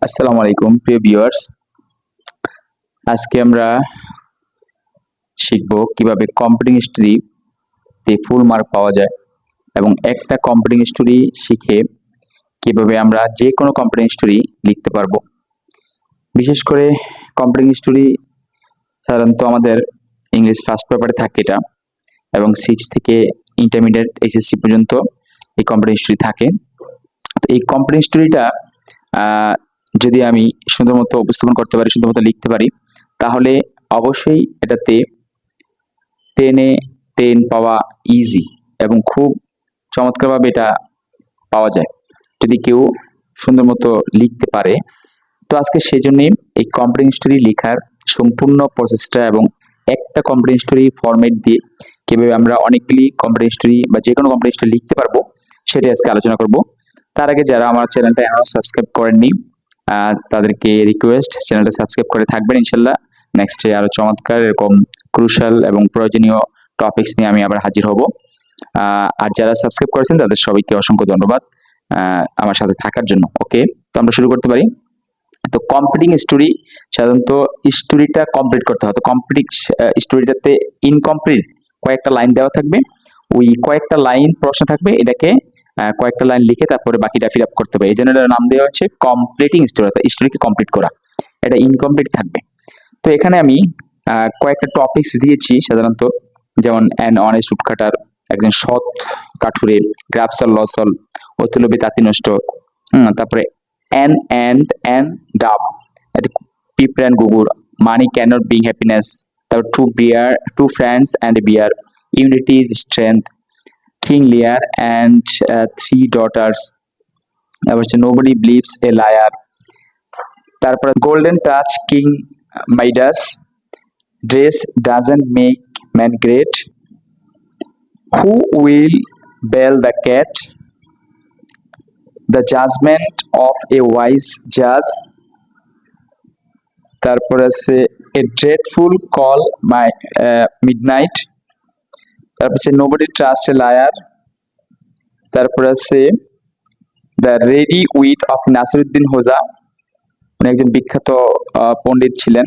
আসসালামু আলাইকুম প্রিয় ভিউয়ার্স। আজকে আমরা শিখব কিভাবে কম্পিটিং স্টোরি তে ফুল মার্ক পাওয়া যায় এবং একটা কম্পিটিং স্টোরি শিখে কিভাবে আমরা যে কোনো কম্পিটিং স্টোরি লিখতে পারবো। বিশেষ করে কম্পিটিং স্টোরি সাধারণত আমাদের ইংলিশ ফার্স্ট পেপারে থাকে এটা, এবং 6 থেকে ইন্টারমিডিয়েট এসএসসি পর্যন্ত এই কম্পিটিং স্টোরি থাকে। তো এই কম্পিটিং স্টোরিটা যদি আমি সুন্দর মতো উপস্থাপন করতে পারি, সুন্দর মতো লিখতে পারি, তাহলে অবশ্যই এটাতে 10-এ 10 পাওয়া ইজি এবং খুব চমৎকারভাবে এটা পাওয়া যায় যদি কেউ সুন্দর মতো লিখতে পারে। তো আজকে সেজন্যই এই কম্পিটিং স্টোরি লেখার সম্পূর্ণ প্রসেসটা এবং একটা কম্পিটিং স্টোরি ফরম্যাট দিয়ে কিভাবে আমরা অনেকগুলি কম্পিটিং স্টোরি বা যে কোনো কম্পিটিং স্টোরি লিখতে পারবো সেটাই আজকে আলোচনা করব। তার আগে যারা আমার চ্যানেলটা এখনো সাবস্ক্রাইব করেননি তাদেরকে রিকোয়েস্ট চ্যানেলটা সাবস্ক্রাইব করে থাকবেন। ইনশাল্লাহ নেক্সটে আরো চমৎকার এরকম ক্রুশাল এবং প্রয়োজনীয় টপিকস নিয়ে আমি আবার হাজির হব। আর যারা সাবস্ক্রাইব করেছেন তাদের সবাইকে অসংখ্য ধন্যবাদ আমার সাথে থাকার জন্য। ওকে, তো আমরা শুরু করতে পারি। তো কম্পিটিং স্টোরি সাধারণত স্টোরিটা কমপ্লিট করতে হয়। তো কমপ্লিট স্টোরিটাতে ইনকমপ্লিট কয়েকটা লাইন দেওয়া থাকবে, ওই কয়েকটা লাইন প্রশ্ন থাকবে, এটাকে কয়েকটা লাইন লিখে তারপরে বাকিটা ফিল আপ করতে হবে। এই জন্য এটার নাম দেওয়া হচ্ছে কমপ্লিটিং স্টোরি, অর্থাৎ স্টোরিকে কমপ্লিট করা। এটা ইনকমপ্লিট থাকবে। তো এখানে আমি কয়েকটা টপিকস দিয়েছি সাধারণত, যেমন অ্যান অনেস্ট উডকাটার, একজন সৎ কাঠুরে, গ্রাফসাল লসল, অতুলবী তাঁতি নষ্ট, তারপরে অ্যান ডাব, পিঁপড়ে অ্যান্ড গুগুর, মানি ক্যানট ব্রিং হ্যাপিনেস, তারপর two friends and bear, unity is strength, King Lear and three daughters, তারপর হচ্ছে নোবডি বিলিভস এ লায়ার, তারপরে golden touch King Midas, dress doesn't make man great, who will bell the cat, the judgement of a wise জাজ, তারপর আছে a dreadful call my midnight, তারপর আছে nobody trust a liar, তারপর আছে the ready wit of Nasiruddin হোজা, উনি একজন বিখ্যাত পণ্ডিত ছিলেন।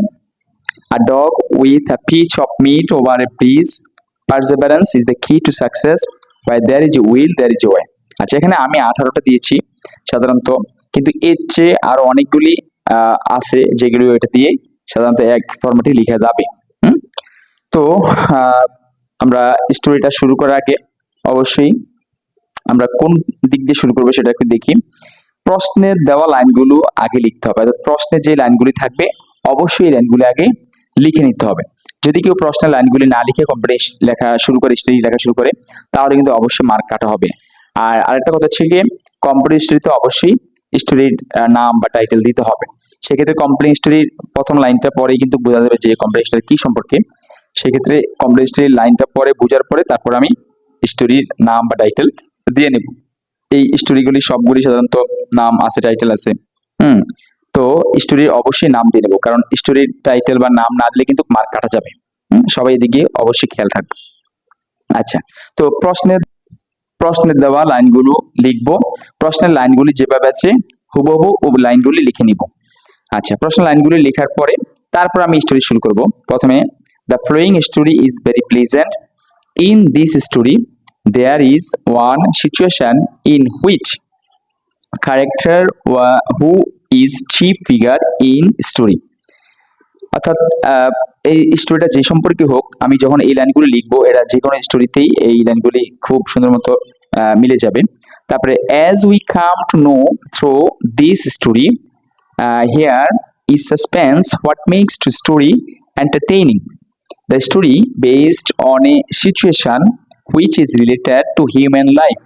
A dog with a piece of meat over a breeze, perseverance is the key to success, where there is a will there is a way। আচ্ছা, এখানে আমি 18টা দিয়েছি সাধারণত, কিন্তু এর চেয়ে আরো অনেকগুলি আছে যেগুলো এটা দিয়ে সাধারণত এক ফরম্যাটে লেখা যাবে। তো আমরা স্টোরিটা শুরু করার আগে অবশ্যই আমরা কোন দিক দিয়ে শুরু করবো সেটা একটু দেখি। প্রশ্নের দেওয়া লাইনগুলো আগে লিখতে হবে, অর্থাৎ প্রশ্নে যে লাইনগুলি থাকবে অবশ্যই এই লাইনগুলি আগে লিখে নিতে হবে। যদি কেউ প্রশ্নের লাইনগুলি না লিখে কম্পিটিশন লেখা শুরু করে, স্টোরি লেখা শুরু করে, তাহলে কিন্তু অবশ্যই মার্ক কাটা হবে। আর আরেকটা কথা হচ্ছে গিয়ে কম্পিটিশন স্টোরিতে অবশ্যই স্টোরির নাম বা টাইটেল দিতে হবে। সেক্ষেত্রে কম্পিটিশন স্টোরির প্রথম লাইনটা পরেই কিন্তু বোঝা যাবে যে কম্পিটিশন স্টোরি কি সম্পর্কে। সেক্ষেত্রে কম্পিটিশন স্টোরির লাইনটা পরে বোঝার পরে তারপর আমি স্টোরির নাম বা টাইটেল দিয়ে নেব। এই স্টোরিগুলি সবগুলি সাধারণত নাম আছে, টাইটেল আছে। তো স্টোরির অবশ্যই নাম দিয়ে নেবো, কারণ স্টোরির টাইটেল বা নাম না দিলে কিন্তু মার্ক কাটা যাবে। সবাই এদিকে অবশ্যই খেয়াল থাকবে। আচ্ছা, তো প্রশ্নের দেওয়া লাইনগুলো লিখবো। প্রশ্নের লাইনগুলি যেভাবে আছে হুবহু ও লাইনগুলি লিখে নিব। আচ্ছা, প্রশ্নের লাইনগুলি লেখার পরে তারপর আমি স্টোরি শুরু করব। প্রথমে the following story is very pleasant. In this story there is one situation in which character who is chief figure in story, অর্থাৎ এই স্টোরিটা যে সম্পর্কে হোক, আমি যখন এই লাইনগুলি লিখবো এটা যে কোনো স্টোরিতেই এই লাইনগুলি খুব সুন্দর মতো মিলে যাবে। তারপরে as we come to know through this story, here is suspense what makes the story entertaining. The story based on a situation which is related to human life,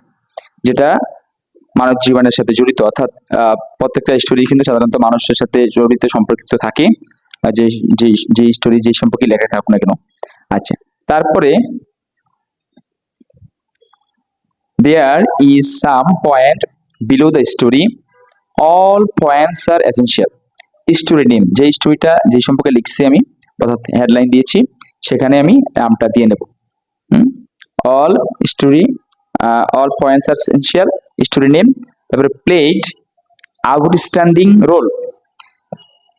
যেটা মানব জীবনের সাথে জড়িত, অর্থাৎ প্রত্যেকটা স্টোরি কিন্তু সাধারণত মানুষের সাথে জড়িত সম্পর্কিত থাকে, যে যে স্টোরি যে সম্পর্কে লেখা থাকুক না কেন। আচ্ছা, তারপরে there is some point below the story, all points are essential. Story name, যে স্টোরিটা যে সম্পর্কে লিখছি আমি, অর্থাৎ হেডলাইন দিয়েছি, সেখানে আমি নামটা দিয়ে নেব। All story, all points are essential, story name. তারপরে প্লেড আউটস্ট্যান্ডিং রোল,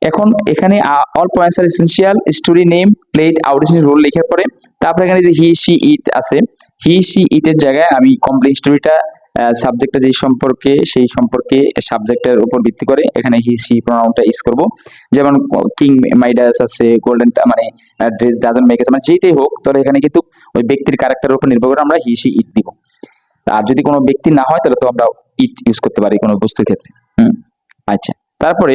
এখন এখানে all points are essential, story name, played, outline, role লেখার পরে তারপরে এখানে যে হি সি ইট আছে, হি সি ইটের জায়গায় আমি কমপ্লিট স্টোরিটা সাবজেক্টটা যেই সম্পর্কে সেই সম্পর্কে সাবজেক্টের উপর ভিত্তি করে এখানে হি সি প্রোনাউনটা ইউজ করব। যেমন কিং মাইডাস আছে, গোল্ডেন মানে ড্রেস ডাজন্ট মেক মানে যেটাই হোক, তাহলে এখানে কিন্তু ওই ব্যক্তির ক্যারেক্টারের উপর নির্ভর করে আমরা হি সি ইট দিব। আর যদি কোনো ব্যক্তি না হয় তাহলে তো আমরা ইট ইউজ করতে পারি কোনো বস্তুর ক্ষেত্রে। আচ্ছা, তারপরে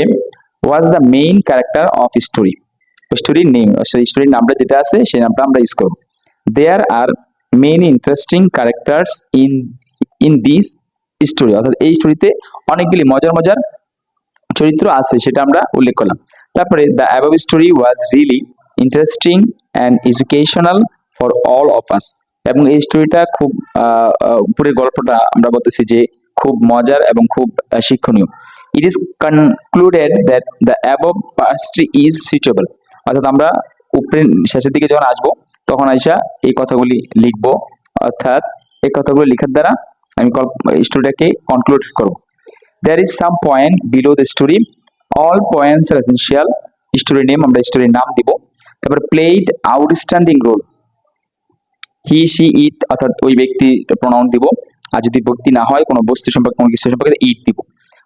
was the main character of story, স্টোরির নেম, স্টোরির নামটা যেটা আছে সেই নামটা আমরা ইউজ করব। There are many interesting characters in this story, অর্থাৎ এই স্টোরিতে অনেকগুলি মজার মজার চরিত্র আছে সেটা আমরা উল্লেখ করলাম। তারপরে the above story was really interesting and educational for all of us, এবং এই স্টোরিটা খুব উপরের গল্পটা আমরা বলতেছি যে খুব মজার এবং খুব শিক্ষণীয়। It is concluded that the above pastry is suitable, অর্থাৎ আমরা উপরে শেষের দিকে যখন আসবো তখন আইসা এই কথাগুলি লিখবো, অর্থাৎ এই কথাগুলো লেখার দ্বারা আমি স্টোরিটাকে কনক্লুড করবো। There is some point below the story. All points are essential. Story name আমরা স্টোরির নাম দিব। তারপর played outstanding role. He, she, it অর্থাৎ ওই ব্যক্তি প্রোনাউন দিব। আর যদি ব্যক্তি না হয় কোনো বস্তু সম্পর্কে কোনো কিছু সম্পর্কে it দিব।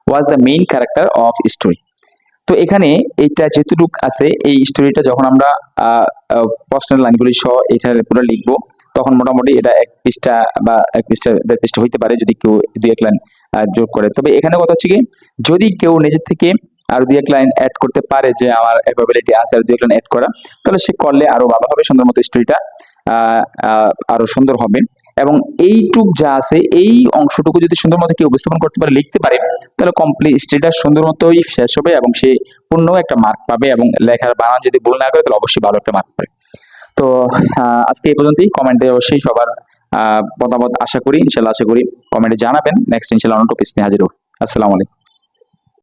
Was the main character of story. তো এখানে এইটা যেটুকু আছে এই স্টোরিটা যখন আমরা প্রশ্নের লাইনগুলি সহ এটা পুরো লিখবো তখন মোটামুটি এটা এক পৃষ্ঠা বা এক পৃষ্ঠা দেড় পৃষ্ঠা হইতে পারে যদি কেউ দুই এক লাইন যোগ করে। তবে এখানে কথা হচ্ছে কি, যদি কেউ নিজের থেকে আর দুই এক লাইন অ্যাড করতে পারে যে আমার ক্যাপাবিলিটি আছে আর দুই এক লাইন অ্যাড করা, তাহলে সে করলে আরো ভালো হবে, সুন্দর মতো স্টোরিটা আরো সুন্দর হবে। এবং এইটুক যা আছে এই অংশটুকু যদি সুন্দর মতো কেউ উপস্থাপন করতে পারে, লিখতে পারে, তাহলে কমপ্লিট স্টোরিটা সুন্দর মতোই শেষ হবে এবং সে পূর্ণ একটা মার্ক পাবে। এবং লেখার বানান যদি ভুল না করে তাহলে অবশ্যই ভালো একটা মার্ক পাবে। তো আজকে এই পর্যন্তই। কমেন্টে অবশ্যই সবার মতামত আশা করি, ইনশাল্লাহ আশা করি কমেন্টে জানাবেন। নেক্সট ইনশাল্লাহ অন্য টপিক নিয়ে হাজির হবো। আসসালামু আলাইকুম।